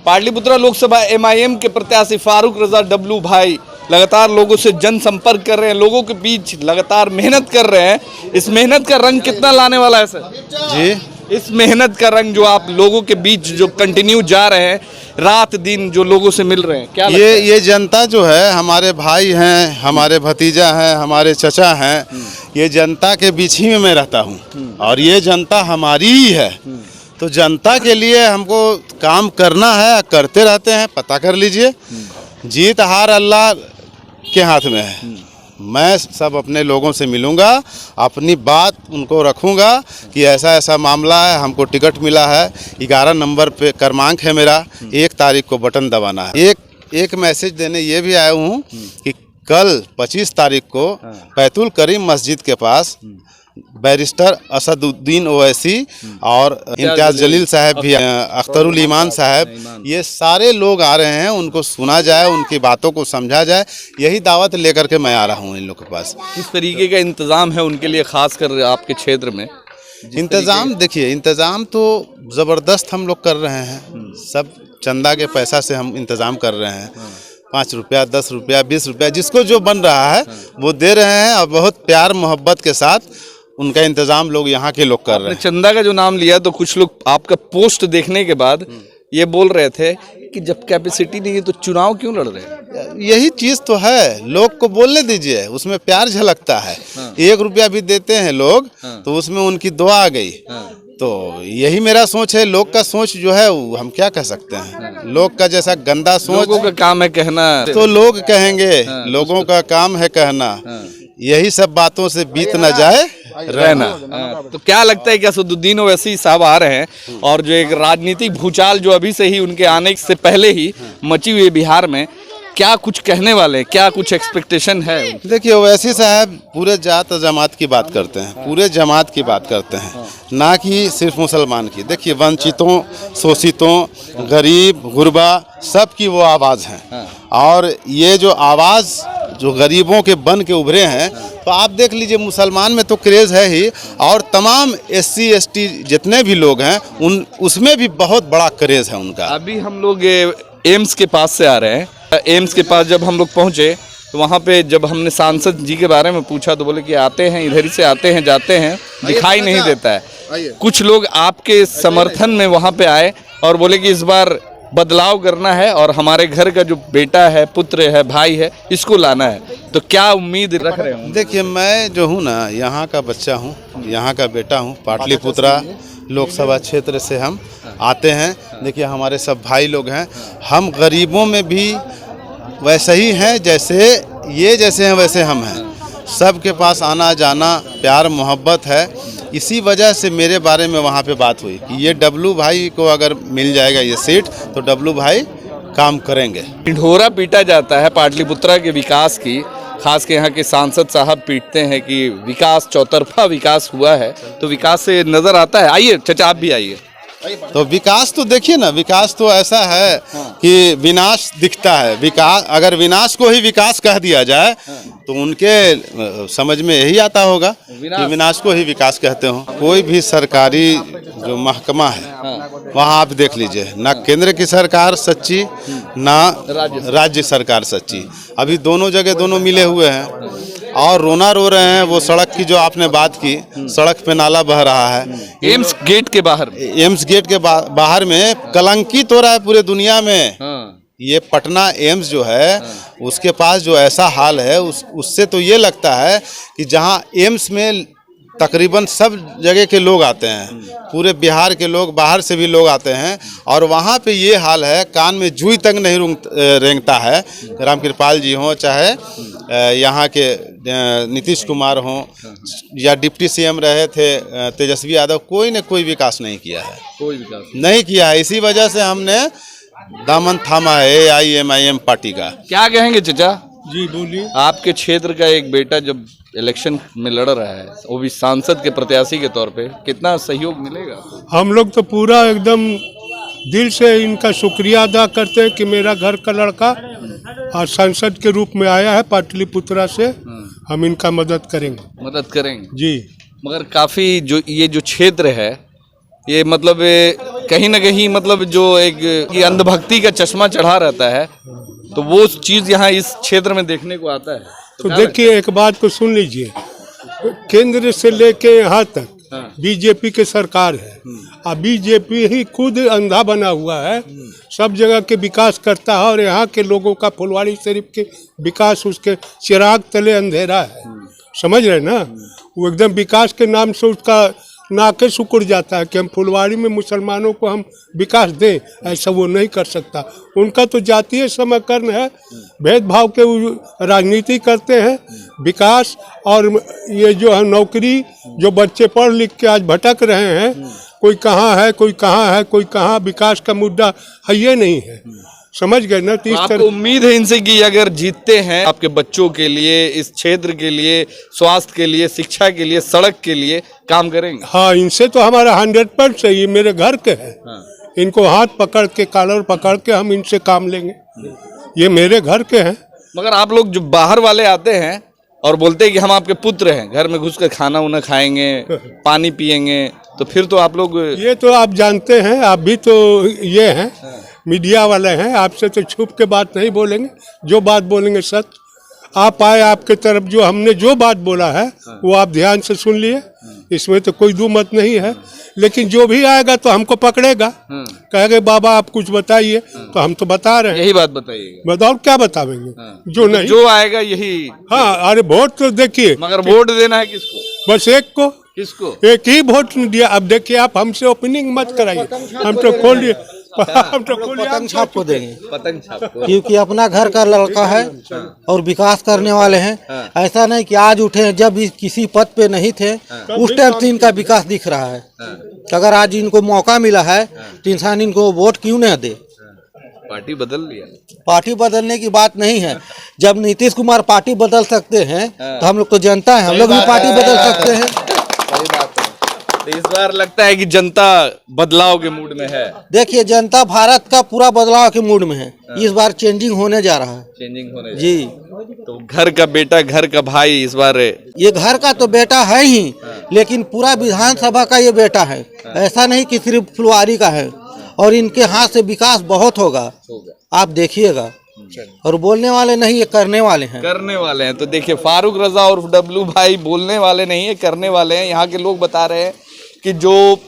Pataliputra Lok Sabha MIM के प्रत्याशी फारूक रजा W भाई लगातार लोगों से जनसंपर्क कर रहे हैं, लोगों के बीच लगातार मेहनत कर रहे हैं। इस मेहनत का रंग कितना लाने वाला है सर? जी, इस मेहनत का रंग जो आप लोगों के बीच जो कंटिन्यू जा रहे हैं, रात दिन जो लोगों से मिल रहे हैं, क्या लगता है? ये जनता जो है हमारे भाई हैं, हमारे भतीजा हैं, हमारे चचा हैं। ये जनता के बीच ही में मैं रहता हूँ और ये जनता हमारी ही है। तो जनता के लिए हमको काम करना है, करते रहते हैं। पता कर लीजिए, जीत हार अल्लाह के हाथ में है। मैं सब अपने लोगों से मिलूंगा, अपनी बात उनको रखूंगा कि ऐसा ऐसा मामला है, हमको टिकट मिला है, 11 नंबर पे क्रमांक है मेरा, 1 तारीख को बटन दबाना है। एक मैसेज देने ये भी आया हूँ कि कल 25 तारीख को बैतुल करीम मस्जिद के पास बैरिस्टर असदुद्दीन ओवैसी और इम्तियाज जलील साहब भी, अख्तरुल ईमान साहब, ये सारे लोग आ रहे हैं। उनको सुना जाए, उनकी बातों को समझा जाए, यही दावत लेकर के मैं आ रहा हूँ इन लोग के पास। किस तरीके का इंतजाम है उनके लिए, खासकर आपके क्षेत्र में? इंतज़ाम देखिए, इंतज़ाम तो ज़बरदस्त हम लोग कर रहे हैं। सब चंदा के पैसा से हम इंतज़ाम कर रहे हैं। 5 रुपया, 10 रुपया, 20 रुपया, जिसको जो बन रहा है वो दे रहे हैं और बहुत प्यार मोहब्बत के साथ उनका इंतज़ाम लोग यहाँ के लोग कर रहे हैं। चंदा का जो नाम लिया तो कुछ लोग आपका पोस्ट देखने के बाद ये बोल रहे थे कि जब कैपेसिटी नहीं है तो चुनाव क्यों लड़ रहे हैं? यही चीज़ तो है, लोग को बोलने दीजिए, उसमें प्यार झलकता है। 1 रुपया भी देते हैं लोग तो उसमें उनकी दुआ आ गई। तो यही मेरा सोच है। लोग का सोच जो है वो हम क्या कह सकते हैं। लोग का जैसा गंदा सोच, लोगों का काम है कहना, तो लोग कहेंगे, लोगों का काम है कहना। यही सब बातों से बीत न जाए रहना। तो क्या लगता है कि असदुद्दीन ओवैसी साहब आ रहे हैं और जो एक राजनीतिक भूचाल जो अभी से ही उनके आने से पहले ही मची हुई है बिहार में, क्या कुछ कहने वाले हैं, क्या कुछ एक्सपेक्टेशन है? देखिए, ओवैसी साहब पूरे जात जमात की बात करते हैं, पूरे जमात की बात करते हैं, ना कि सिर्फ मुसलमान की। देखिए, वंचितों, शोषितों, गरीब गुरबा सब की वो आवाज़ हैं। और ये जो आवाज़ जो गरीबों के बन के उभरे हैं, तो आप देख लीजिए, मुसलमान में तो क्रेज़ है ही, और तमाम SC ST जितने भी लोग हैं उसमें भी बहुत बड़ा क्रेज़ है उनका। अभी हम लोग एम्स के पास से आ रहे हैं। एम्स के पास जब हम लोग पहुंचे तो वहाँ पे जब हमने सांसद जी के बारे में पूछा तो बोले कि आते हैं, इधर ही से आते हैं, जाते हैं, दिखाई नहीं देता है। कुछ लोग आपके समर्थन में वहाँ पे आए और बोले कि इस बार बदलाव करना है और हमारे घर का जो बेटा है, पुत्र है, भाई है, इसको लाना है। तो क्या उम्मीद रख रहे हो? देखिए, मैं जो हूँ ना, यहाँ का बच्चा हूँ, यहाँ का बेटा हूँ। पाटलिपुत्रा लोकसभा क्षेत्र से हम आते हैं। देखिए, हमारे सब भाई लोग हैं। हम गरीबों में भी वैसे ही हैं, जैसे हैं वैसे हम हैं। सबके पास आना जाना, प्यार मोहब्बत है। इसी वजह से मेरे बारे में वहाँ पे बात हुई कि ये डब्लू भाई को अगर मिल जाएगा ये सीट तो डब्लू भाई काम करेंगे। ढिंढोरा पीटा जाता है पाटलिपुत्रा के विकास की, खास के यहाँ के सांसद साहब पीटते हैं कि विकास, चौतरफा विकास हुआ है। तो विकास से नजर आता है। आइए चाचा, आप भी आइए। तो विकास तो देखिए ना, विकास तो ऐसा है कि विनाश दिखता है। विकास, अगर विनाश को ही विकास कह दिया जाए तो उनके समझ में यही आता होगा कि विनाश को ही विकास कहते हो। कोई भी सरकारी जो महकमा है वहाँ आप देख लीजिए, ना केंद्र की सरकार सच्ची, ना राज्य सरकार सच्ची। अभी दोनों जगह दोनों मिले हुए हैं और रोना रो रहे हैं। वो सड़क की जो आपने बात की, सड़क पे नाला बह रहा है एम्स गेट के बाहर। एम्स गेट के बाहर में कलंकित हो रहा है पूरे दुनिया में। ये पटना एम्स जो है उसके पास जो ऐसा हाल है, उससे तो ये लगता है कि जहाँ एम्स में तकरीबन सब जगह के लोग आते हैं, पूरे बिहार के लोग, बाहर से भी लोग आते हैं, और वहाँ पे ये हाल है, कान में जूई तक नहीं रेंगता है। राम कृपाल जी हों, चाहे यहाँ के नीतीश कुमार हों, या डिप्टी CM रहे थे तेजस्वी यादव, कोई ने कोई विकास नहीं किया है, कोई विकास नहीं किया है। इसी वजह से हमने दामन थामा है AIMIM पार्टी का। क्या कहेंगे चाचा? जी बोलिए। आपके क्षेत्र का एक बेटा जब इलेक्शन में लड़ रहा है, वो भी सांसद के प्रत्याशी के तौर पे, कितना सहयोग मिलेगा? हम लोग तो पूरा एकदम दिल से इनका शुक्रिया अदा करते हैं कि मेरा घर का लड़का आज सांसद के रूप में आया है पाटलिपुत्रा से। हम इनका मदद करेंगे जी। जी। मगर काफ़ी जो ये जो क्षेत्र है, ये मतलब कहीं ना कहीं मतलब जो एक ये अंधभक्ति का चश्मा चढ़ा रहता है, तो वो चीज यहाँ इस क्षेत्र में देखने को आता है। तो देखिए एक बात को सुन लीजिए, केंद्र से लेके यहाँ तक बीजेपी की सरकार है, और बीजेपी ही खुद अंधा बना हुआ है, सब जगह के विकास करता है, और यहाँ के लोगों का फुलवाड़ी शरीफ के विकास उसके चिराग तले अंधेरा है। समझ रहे ना, वो एकदम विकास के नाम से उसका नाके सुकुड़ जाता है कि हम फुलवाड़ी में मुसलमानों को हम विकास दें, ऐसा वो नहीं कर सकता। उनका तो जातीय समीकरण है, भेदभाव के राजनीति करते हैं। विकास और ये जो है नौकरी, जो बच्चे पढ़ लिख के आज भटक रहे हैं, कोई कहाँ है कोई कहाँ है कोई कहाँ, विकास का मुद्दा है ये नहीं है। समझ गए ना। तो आपको उम्मीद है इनसे कि अगर जीतते हैं आपके बच्चों के लिए, इस क्षेत्र के लिए, स्वास्थ्य के लिए, शिक्षा के लिए, सड़क के लिए काम करेंगे? हाँ, इनसे तो हमारा 100% सही, मेरे घर के हैं। इनको हाथ पकड़ के, कॉलर पकड़ के हम इनसे काम लेंगे, ये मेरे घर के हैं। मगर आप लोग जो बाहर वाले आते हैं और बोलते हैं कि हम आपके पुत्र हैं, घर में घुसकर खाना उना खाएंगे, पानी पिएंगे, तो फिर तो आप लोग, ये तो आप जानते हैं, आप भी तो ये हैं, मीडिया वाले हैं, आपसे तो छुप के बात नहीं बोलेंगे, जो बात बोलेंगे सच। आप आए, आपके तरफ जो हमने जो बात बोला है वो आप ध्यान से सुन लिए, इसमें तो कोई दो मत नहीं है। लेकिन जो भी आएगा तो हमको पकड़ेगा, कहेगा बाबा आप कुछ बताइए, तो हम तो बता रहे हैं। यही बात बताइएगा। बताओ क्या बतावेंगे, जो नहीं जो आएगा यही। हाँ, अरे वोट तो देखिए, मगर वोट देना है किसको? बस एक को। किसको? एक ही वोट दिया। अब देखिए, आप हमसे ओपनिंग मत कराइए, हम तो खोल लिए, हम तो खोल लिए, पतंग छाप को देंगे, पतंग छाप को। क्योंकि अपना घर का लड़का है और विकास करने वाले हैं। ऐसा नहीं कि आज उठे, जब किसी पद पे नहीं थे उस टाइम से इनका विकास दिख रहा है। अगर आज इनको मौका मिला है तो इंसान इनको वोट क्यों नहीं दे? पार्टी बदल लिया। पार्टी बदलने की बात नहीं है। जब नीतीश कुमार पार्टी बदल सकते हैं तो हम लोग तो जनता है, हम लोग भी पार्टी बदल सकते हैं। सही बात है। तो इस बार लगता है कि जनता बदलाव के मूड में है। देखिए, जनता भारत का पूरा बदलाव के मूड में है। इस बार चेंजिंग होने जा रहा है। चेंजिंग होने जी। तो घर का बेटा, घर का भाई इस बार, ये घर का तो बेटा है ही, लेकिन पूरा विधानसभा का ये बेटा है। ऐसा नहीं कि सिर्फ फुलवारी का है, और इनके हाथ से विकास बहुत होगा, आप देखिएगा। और बोलने वाले नहीं, ये करने वाले हैं। करने वाले हैं। तो देखिए, फारूक रजा और डब्लू भाई बोलने वाले नहीं है, करने वाले हैं। यहाँ के लोग बता रहे हैं कि जो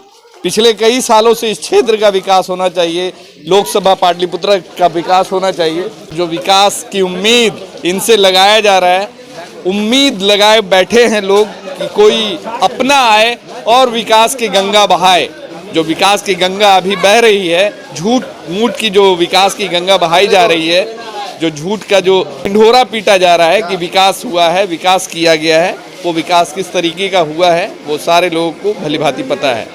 पिछले कई सालों से इस क्षेत्र का विकास होना चाहिए, लोकसभा पाटलिपुत्र का विकास होना चाहिए, जो विकास की उम्मीद इनसे लगाया जा रहा है, उम्मीद लगाए बैठे हैं लोग कि कोई अपना आए और विकास की गंगा बहाए। जो विकास की गंगा अभी बह रही है, झूठ मूठ की जो विकास की गंगा बहाई जा रही है, जो झूठ का जो ढिंढोरा पीटा जा रहा है कि विकास हुआ है, विकास किया गया है, वो विकास किस तरीके का हुआ है वो सारे लोगों को भलीभांति पता है।